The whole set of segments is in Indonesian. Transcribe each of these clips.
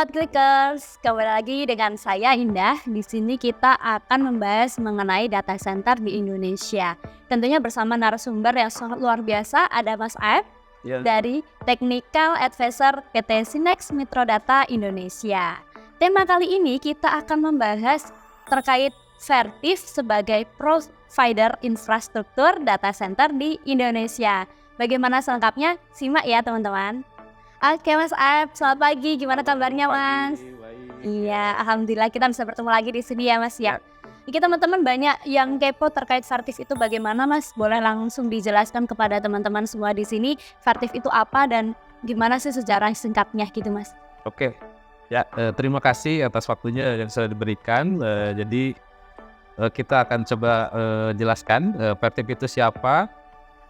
Sobat Clickers, kembali lagi dengan saya Indah. Di sini kita akan membahas mengenai data center di Indonesia. Tentunya bersama narasumber yang sangat luar biasa, ada Mas Aep dari Technical Advisor PT Sinex Mitrodata Indonesia. Tema kali ini kita akan membahas terkait Vertiv sebagai provider infrastruktur data center di Indonesia. Bagaimana selengkapnya? Simak ya teman-teman. Oke Mas Aep, selamat pagi. Gimana kabarnya Mas? Iya, alhamdulillah kita bisa bertemu lagi di sini ya Mas ya. Ini teman-teman banyak yang kepo terkait Vertiv itu bagaimana Mas? Boleh langsung dijelaskan kepada teman-teman semua di sini Vertiv itu apa dan gimana sih sejarah singkatnya gitu Mas? Oke, ya terima kasih atas waktunya yang sudah diberikan. Jadi kita akan coba jelaskan Vertiv itu siapa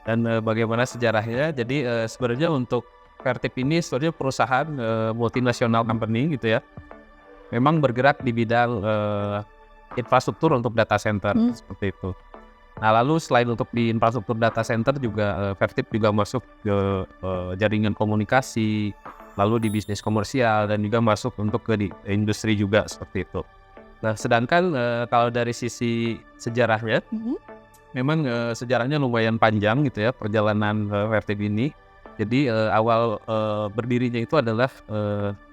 dan bagaimana sejarahnya. Jadi sebenarnya untuk Vertiv ini sebenarnya perusahaan multinasional company gitu ya. Memang bergerak di bidang infrastruktur untuk data center seperti itu. Nah lalu selain untuk di infrastruktur data center juga Vertiv juga masuk ke jaringan komunikasi, lalu di bisnis komersial dan juga masuk untuk ke industri juga seperti itu. Nah sedangkan kalau dari sisi sejarahnya, memang sejarahnya lumayan panjang gitu ya perjalanan Vertiv ini. Jadi awal berdirinya itu adalah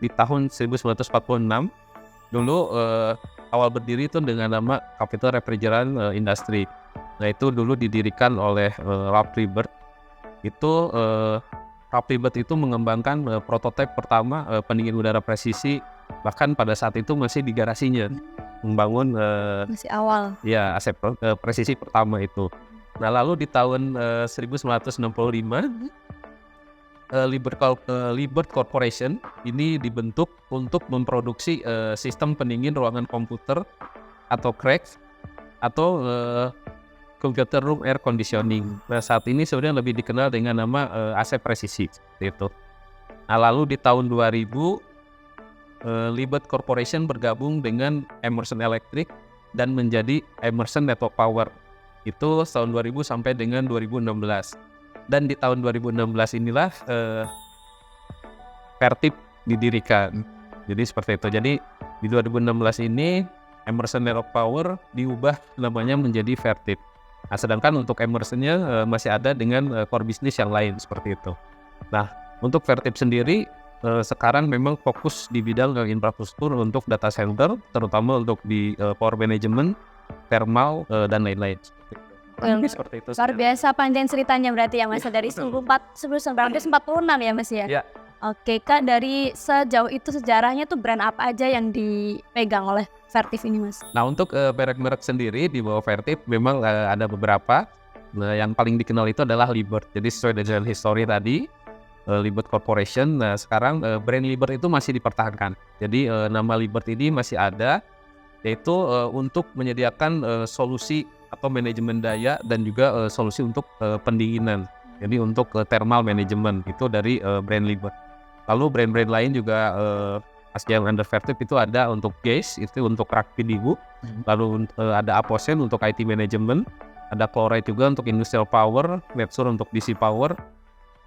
di tahun 1946. Dulu awal berdiri itu dengan nama Capital Refrigerant Industry. Nah itu dulu didirikan oleh Ralph Liebert. Itu Ralph Liebert itu mengembangkan prototipe pertama pendingin udara presisi. Bahkan pada saat itu masih di garasinya membangun masih awal. Ya aset presisi pertama itu. Nah lalu di tahun 1965 Liebert Corporation ini dibentuk untuk memproduksi sistem pendingin ruangan komputer atau CRAC atau Computer Room Air Conditioning. Nah saat ini sebenarnya lebih dikenal dengan nama AC Presisi itu. Nah lalu di tahun 2000 Liebert Corporation bergabung dengan Emerson Electric dan menjadi Emerson Network Power. Itu tahun 2000 sampai dengan 2016. Dan di tahun 2016 inilah Vertiv didirikan. Jadi seperti itu. Jadi di 2016 ini Emerson Network Power diubah namanya menjadi Vertiv. Nah, sedangkan untuk Emersonnya masih ada dengan core bisnis yang lain seperti itu. Nah, untuk Vertiv sendiri sekarang memang fokus di bidang infrastruktur untuk data center, terutama untuk di power management, thermal dan lain-lain. Seperti itu. Luar biasa panjang ceritanya berarti ya Mas, dari 1946 ya Mas ya? Ya. Oke Kak, dari sejauh itu sejarahnya tuh brand apa aja yang dipegang oleh Vertiv ini Mas? Nah untuk merek-merek sendiri di bawah Vertiv memang ada beberapa. Nah, yang paling dikenal itu adalah Liebert. Jadi sesuai dengan history tadi, Liebert Corporation. Nah sekarang brand Liebert itu masih dipertahankan. Jadi nama Liebert ini masih ada, yaitu untuk menyediakan solusi atau manajemen daya dan juga solusi untuk pendinginan. Jadi untuk thermal management itu dari brand Liebert. Lalu brand-brand lain juga yang under Vertiv itu ada untuk gas, itu untuk rak PDU. Lalu ada Aposen untuk IT management, ada Chloride juga untuk industrial power, Metsur untuk DC power,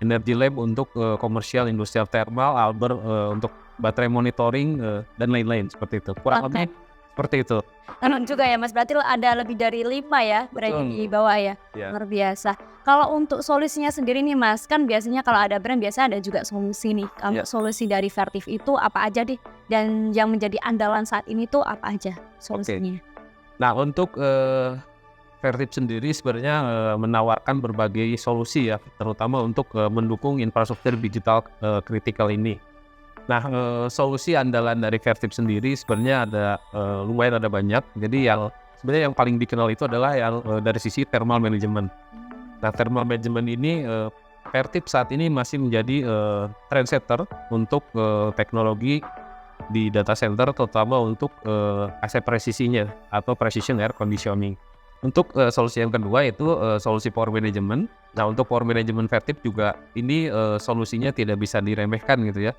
Energy Lab untuk komersial industrial thermal, Albert untuk baterai monitoring dan lain-lain seperti itu. Kurang lebih seperti itu. Tenang juga ya Mas, berarti ada lebih dari 5 ya brand di bawah ya. Luar biasa. Kalau untuk solusinya sendiri nih Mas, kan biasanya kalau ada brand biasa ada juga solusi nih. Kalau solusi dari Vertiv itu apa aja deh? Dan yang menjadi andalan saat ini tuh apa aja solusinya? Nah untuk Vertiv sendiri sebenarnya menawarkan berbagai solusi ya, terutama untuk mendukung infrastruktur digital kritikal ini. Nah, solusi andalan dari Vertiv sendiri sebenarnya ada lumayan ada banyak. Jadi yang sebenarnya yang paling dikenal itu adalah yang dari sisi thermal management. Nah, thermal management ini Vertiv saat ini masih menjadi trendsetter untuk teknologi di data center, terutama untuk AC presisinya atau precision air conditioning. Untuk solusi yang kedua itu solusi power management. Nah, untuk power management Vertiv juga ini solusinya tidak bisa diremehkan gitu ya.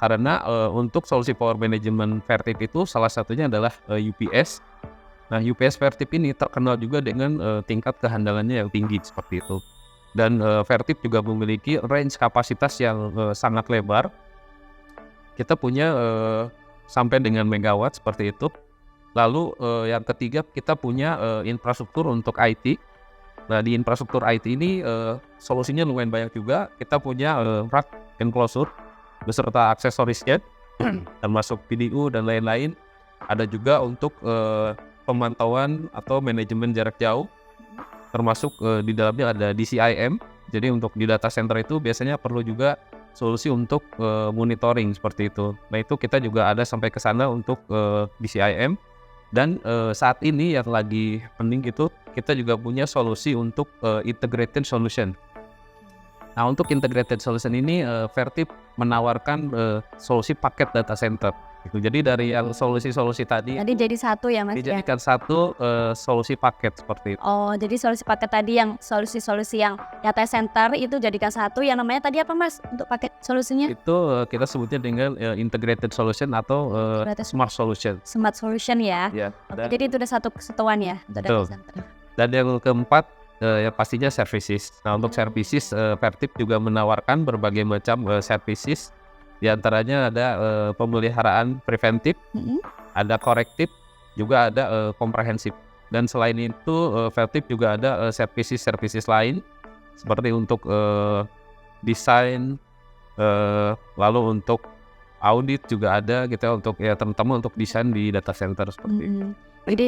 Karena untuk solusi power management Vertiv itu salah satunya adalah UPS. Nah UPS Vertiv ini terkenal juga dengan tingkat kehandalannya yang tinggi seperti itu. Dan Vertiv juga memiliki range kapasitas yang sangat lebar. Kita punya sampai dengan megawatt seperti itu. Lalu yang ketiga kita punya infrastruktur untuk IT. Nah di infrastruktur IT ini solusinya lumayan banyak juga. Kita punya rack enclosure beserta aksesorisnya termasuk PDU dan lain-lain. Ada juga untuk pemantauan atau manajemen jarak jauh, termasuk di dalamnya ada DCIM. Jadi untuk di data center itu biasanya perlu juga solusi untuk monitoring seperti itu. Nah itu kita juga ada sampai ke sana untuk DCIM. Dan saat ini yang lagi penting itu kita juga punya solusi untuk integrated solution. Nah untuk integrated solution ini Vertip menawarkan solusi paket data center. Gitu. Jadi dari yang solusi-solusi tadi jadi satu ya Mas ya? dijadikan satu solusi paket seperti itu. Oh, jadi solusi paket tadi yang solusi-solusi yang data center itu jadikan satu, yang namanya tadi apa Mas untuk paket solusinya? Itu kita sebutnya dengan integrated solution atau smart solution. Smart solution ya? Ya. Oke, jadi itu udah satu kesatuan ya untuk data center. Dan yang keempat ya pastinya services. Nah untuk services Vertip juga menawarkan berbagai macam services. Di antaranya ada pemeliharaan preventif, ada korektif, juga ada komprehensif. Dan selain itu Vertip juga ada services lain seperti untuk desain, lalu untuk audit juga ada gitu ya, untuk ya terutama untuk desain di data center seperti itu. Jadi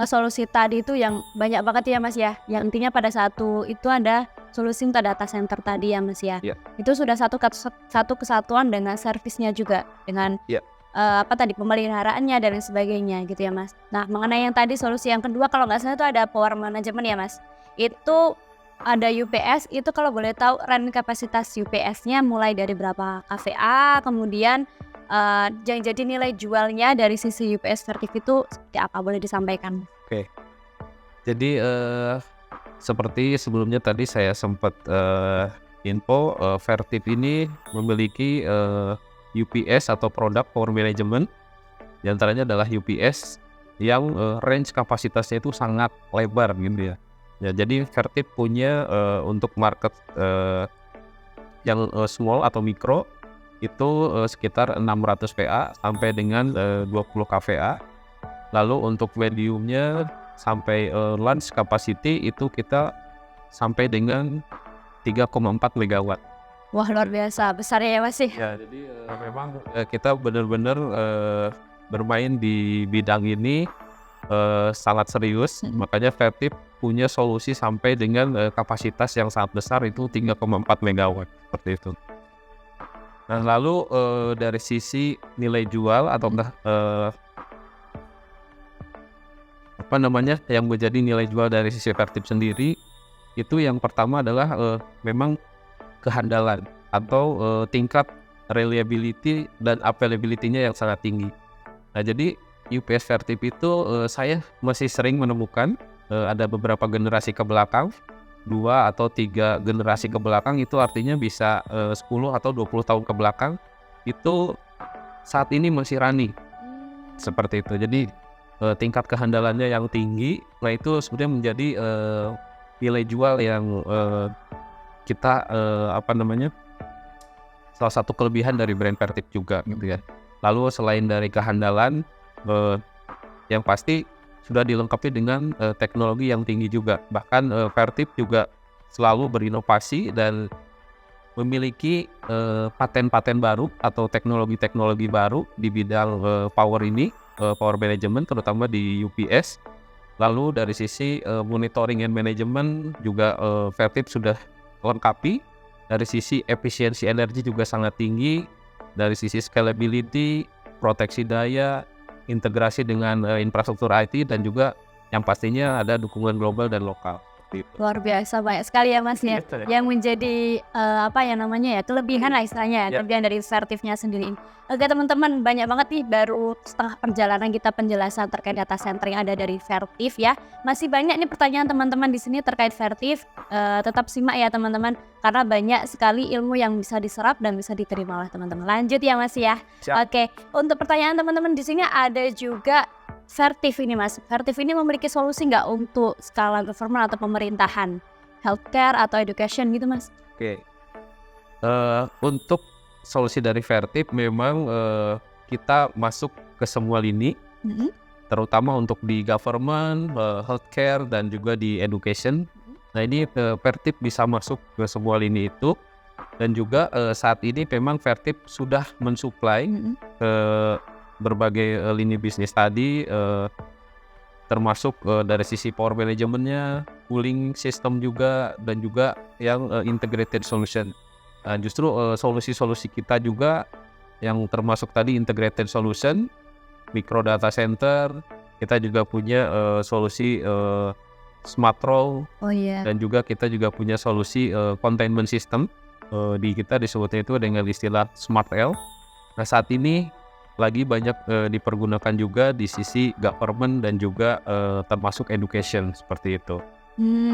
solusi tadi itu yang banyak banget ya Mas ya. Yang intinya pada satu itu ada solusi untuk data center tadi ya Mas ya. Itu sudah satu kesatuan dengan servisnya juga, dengan apa tadi pemeliharaannya dan sebagainya gitu ya Mas. Nah mengenai yang tadi solusi yang kedua kalau nggak salah itu ada power management ya Mas. Itu ada UPS, itu kalau boleh tahu run kapasitas UPS-nya mulai dari berapa kVA, kemudian yang jadi nilai jualnya dari sisi UPS Vertip itu seperti apa, boleh disampaikan? Oke. Jadi seperti sebelumnya tadi saya sempat info Vertip ini memiliki UPS atau produk power management. Di antaranya adalah UPS yang range kapasitasnya itu sangat lebar gitu ya. Ya jadi Vertip punya untuk market yang small atau mikro itu sekitar 600 VA sampai dengan 20 kVA. Lalu untuk mediumnya sampai large capacity itu kita sampai dengan 3,4 megawatt. Wah luar biasa, besar ya Mas sih. Ya jadi memang kita benar-benar bermain di bidang ini sangat serius. Makanya Vertip punya solusi sampai dengan kapasitas yang sangat besar itu 3,4 megawatt seperti itu. Nah lalu dari sisi nilai jual atau apa namanya yang menjadi nilai jual dari sisi Vertip sendiri itu yang pertama adalah memang kehandalan atau tingkat reliability dan availability-nya yang sangat tinggi. Nah jadi UPS Vertip itu saya masih sering menemukan ada beberapa generasi ke belakang, 2 atau 3 generasi ke belakang, itu artinya bisa 10 atau 20 tahun ke belakang itu saat ini masih running seperti itu. Jadi tingkat kehandalannya yang tinggi, nah itu sebenarnya menjadi nilai jual yang kita salah satu kelebihan dari brand Vertip juga gitu ya. Lalu selain dari kehandalan yang pasti sudah dilengkapi dengan teknologi yang tinggi juga. Bahkan Vertip juga selalu berinovasi dan memiliki paten-paten baru atau teknologi-teknologi baru di bidang power ini, power management terutama di UPS. Lalu dari sisi monitoring and management juga Vertip sudah lengkapi. Dari sisi efisiensi energi juga sangat tinggi. Dari sisi scalability, proteksi daya, integrasi dengan infrastruktur IT, dan juga yang pastinya ada dukungan global dan lokal. Luar biasa, banyak sekali ya Mas ya, yang menjadi kelebihan lah istilahnya, kelebihan dari Vertipnya sendiri. Oke teman-teman, banyak banget nih baru setengah perjalanan kita penjelasan terkait data center yang ada dari Vertip ya. Masih banyak nih pertanyaan teman-teman di sini terkait Vertip. Tetap simak ya teman-teman, karena banyak sekali ilmu yang bisa diserap dan bisa diterima oleh teman-teman. Lanjut ya Mas ya. Oke, untuk pertanyaan teman-teman di sini ada juga Vertip ini Mas. Vertip ini memiliki solusi nggak untuk skala government atau pemerintahan, healthcare atau education gitu Mas? Oke. Untuk solusi dari Vertip memang kita masuk ke semua lini, terutama untuk di government, healthcare, dan juga di education. Nah ini Vertip bisa masuk ke semua lini itu, dan juga saat ini memang Vertip sudah mensuplai ke berbagai lini bisnis tadi, termasuk dari sisi power manajemennya, cooling system juga, dan juga yang integrated solution. Nah, justru solusi-solusi kita juga yang termasuk tadi integrated solution, micro data center, kita juga punya solusi smart row, dan juga kita juga punya solusi containment system, di kita disebutnya itu dengan istilah smart L. Nah saat ini lagi banyak dipergunakan juga di sisi government dan juga termasuk education seperti itu.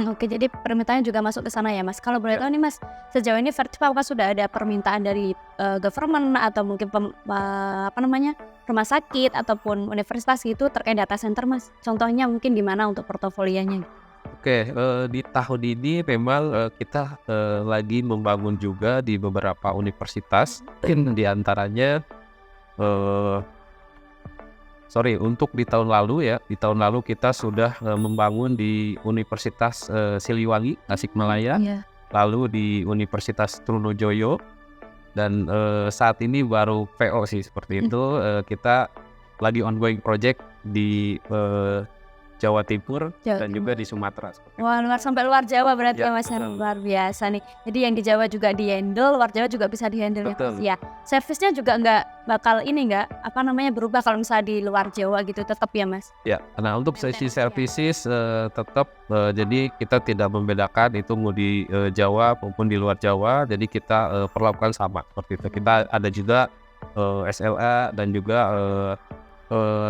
Oke, jadi permintaannya juga masuk ke sana ya Mas. Kalau boleh tahu nih Mas, sejauh ini Vertip apakah sudah ada permintaan dari government atau mungkin rumah sakit ataupun universitas gitu terkait data center Mas? Contohnya mungkin gimana untuk portofolionya? Oke, di tahun ini memang kita lagi membangun juga di beberapa universitas, di antaranya untuk di tahun lalu ya, kita sudah membangun di Universitas Siliwangi, Tasikmalaya, lalu di Universitas Trunojoyo, dan saat ini baru PO sih seperti itu. Kita lagi ongoing project di Jawa Timur dan juga di Sumatera. Wah, sampai luar Jawa berarti ya Mas, luar biasa nih. Jadi yang di Jawa juga di-handle, luar Jawa juga bisa di-handle ya. Servisnya juga nggak bakal berubah kalau misalnya di luar Jawa gitu, tetap ya Mas? Ya, nah untuk sesi services tetap, jadi kita tidak membedakan itu mau di Jawa maupun di luar Jawa, jadi kita perlakukan sama seperti itu. Kita ada juga SLA dan juga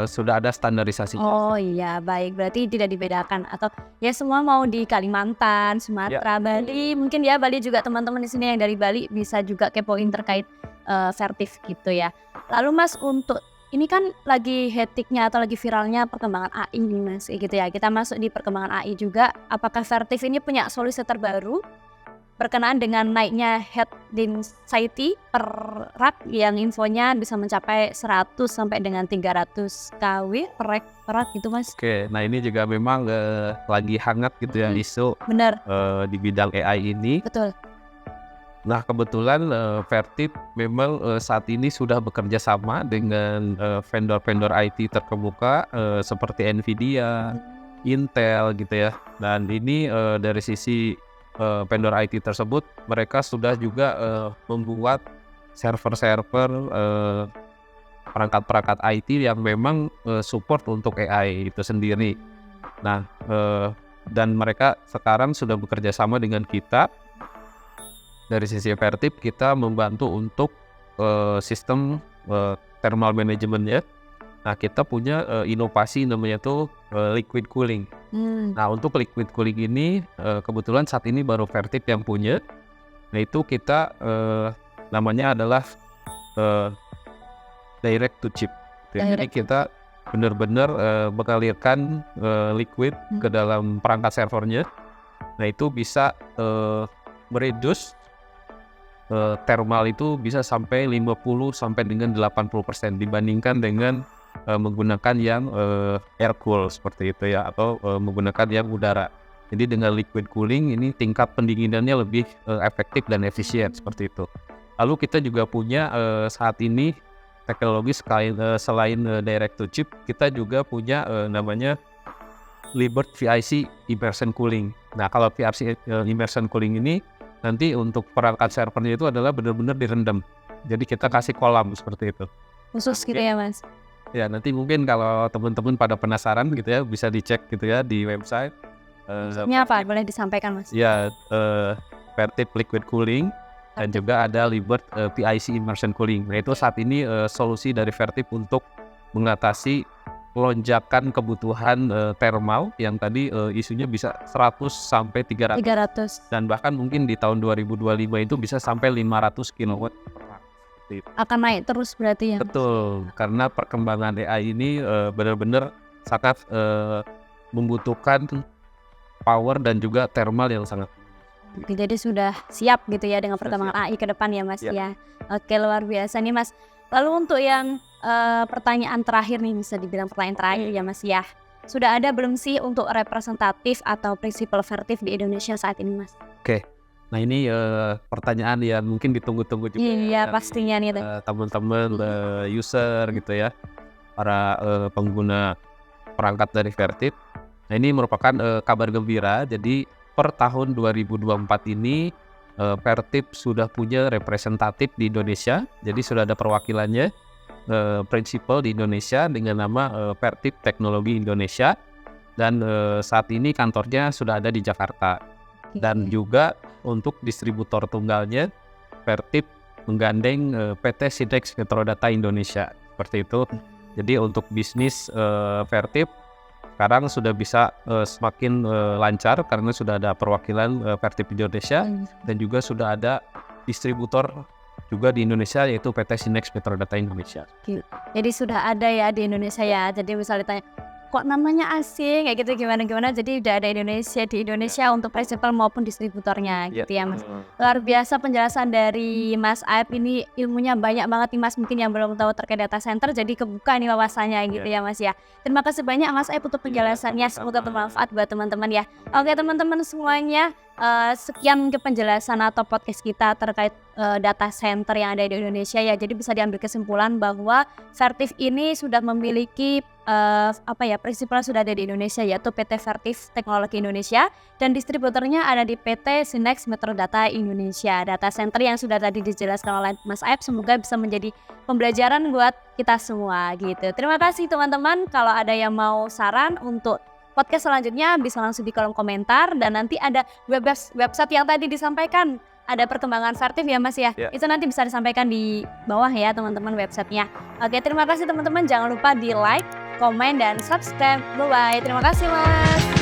sudah ada standarisasi. Oh iya, baik. Berarti tidak dibedakan atau ya semua mau di Kalimantan, Sumatera, Bali. Mungkin ya Bali juga teman-teman di sini yang dari Bali bisa juga kepoin terkait Vertip gitu ya. Lalu Mas, untuk ini kan lagi hektiknya atau lagi viralnya perkembangan AI nih Mas, gitu ya. Kita masuk di perkembangan AI juga. Apakah Vertip ini punya solusi terbaru berkenaan dengan naiknya head density per rak yang infonya bisa mencapai 100 sampai dengan 300 kW per rak gitu Mas? Oke, nah ini juga memang lagi hangat gitu ya isu di bidang AI ini. Betul. Nah kebetulan Vertip memang saat ini sudah bekerja sama dengan vendor-vendor IT terkemuka seperti Nvidia, Intel gitu ya. Dan ini dari sisi vendor IT tersebut, mereka sudah juga membuat server-server, perangkat-perangkat IT yang memang support untuk AI itu sendiri. Nah, dan mereka sekarang sudah bekerja sama dengan kita. Dari sisi Vertip, kita membantu untuk sistem thermal managementnya. Nah, kita punya inovasi namanya tuh liquid cooling. Nah, untuk liquid cooling ini kebetulan saat ini baru Vertip yang punya. Nah, itu kita namanya adalah direct to chip. Jadi kita benar-benar mengalirkan liquid ke dalam perangkat servernya. Nah, itu bisa mereduce thermal itu bisa sampai 50 sampai dengan 80% dibandingkan dengan menggunakan yang air cool seperti itu ya, atau menggunakan yang udara. Jadi dengan liquid cooling ini tingkat pendinginannya lebih efektif dan efisien seperti itu. Lalu kita juga punya saat ini teknologi selain direct to chip, kita juga punya namanya Libert VIC immersion cooling. Nah, kalau VIC immersion cooling ini nanti untuk perangkat servernya itu adalah benar-benar direndam. Jadi kita kasih kolam seperti itu. Khusus gitu ya Mas? Ya, nanti mungkin kalau teman-teman pada penasaran gitu ya, bisa dicek gitu ya di website. Ini apa? Boleh disampaikan Mas? Ya, Vertip Liquid Cooling dan juga ada Libert PIC Immersion Cooling. Nah, itu saat ini solusi dari Vertip untuk mengatasi lonjakan kebutuhan thermal yang tadi isunya bisa 100 sampai 300. Dan bahkan mungkin di tahun 2025 itu bisa sampai 500 kW. Akan naik terus berarti ya? Betul, karena perkembangan AI ini benar-benar sangat membutuhkan power dan juga thermal yang sangat. Oke, jadi sudah siap gitu ya dengan perkembangan AI ke depan ya Mas ya. Oke, luar biasa nih Mas. Lalu untuk yang pertanyaan terakhir nih, bisa dibilang pertanyaan terakhir ya Mas ya. Sudah ada belum sih untuk representatif atau prinsipal Vertiv di Indonesia saat ini Mas? Oke. Nah ini pertanyaan yang mungkin ditunggu-tunggu juga Iya ya pastinya nih. teman-teman user gitu ya, para pengguna perangkat dari Vertiv. Nah ini merupakan kabar gembira. Jadi per tahun 2024 ini Vertiv sudah punya representatif di Indonesia. Jadi sudah ada perwakilannya, prinsipal di Indonesia dengan nama Vertiv Teknologi Indonesia. Dan saat ini kantornya sudah ada di Jakarta. Dan juga untuk distributor tunggalnya, Vertiv menggandeng PT Sinex Metrodata Indonesia. Seperti itu. Jadi untuk bisnis Vertiv sekarang sudah bisa semakin lancar karena sudah ada perwakilan Vertiv Indonesia dan juga sudah ada distributor juga di Indonesia yaitu PT Sinex Metrodata Indonesia. Jadi sudah ada ya di Indonesia ya. Jadi misalnya ditanya, kok namanya asing kayak gitu gimana, jadi udah ada di Indonesia untuk prinsipal maupun distributornya gitu ya Mas. Luar biasa penjelasan dari Mas Aep, ini ilmunya banyak banget nih Mas, mungkin yang belum tahu terkait data center jadi kebuka nih wawasannya gitu ya Mas ya. Terima kasih banyak Mas Aep untuk penjelasannya, semoga bermanfaat buat teman-teman ya. Oke teman-teman semuanya, sekian ke penjelasan atau podcast kita terkait data center yang ada di Indonesia ya. Jadi bisa diambil kesimpulan bahwa Vertiv ini sudah memiliki prinsipal sudah ada di Indonesia yaitu PT Vertiv Teknologi Indonesia dan distributornya ada di PT Sinex Metrodata Indonesia. Data center yang sudah tadi dijelaskan oleh Mas Aep semoga bisa menjadi pembelajaran buat kita semua gitu. Terima kasih teman-teman. Kalau ada yang mau saran untuk podcast selanjutnya bisa langsung di kolom komentar dan nanti ada website yang tadi disampaikan. Ada perkembangan Vertiv ya Mas ya. Itu nanti bisa disampaikan di bawah ya teman-teman websitenya. Oke, terima kasih teman-teman. Jangan lupa di like, komen, dan subscribe. Bye-bye. Terima kasih Mas.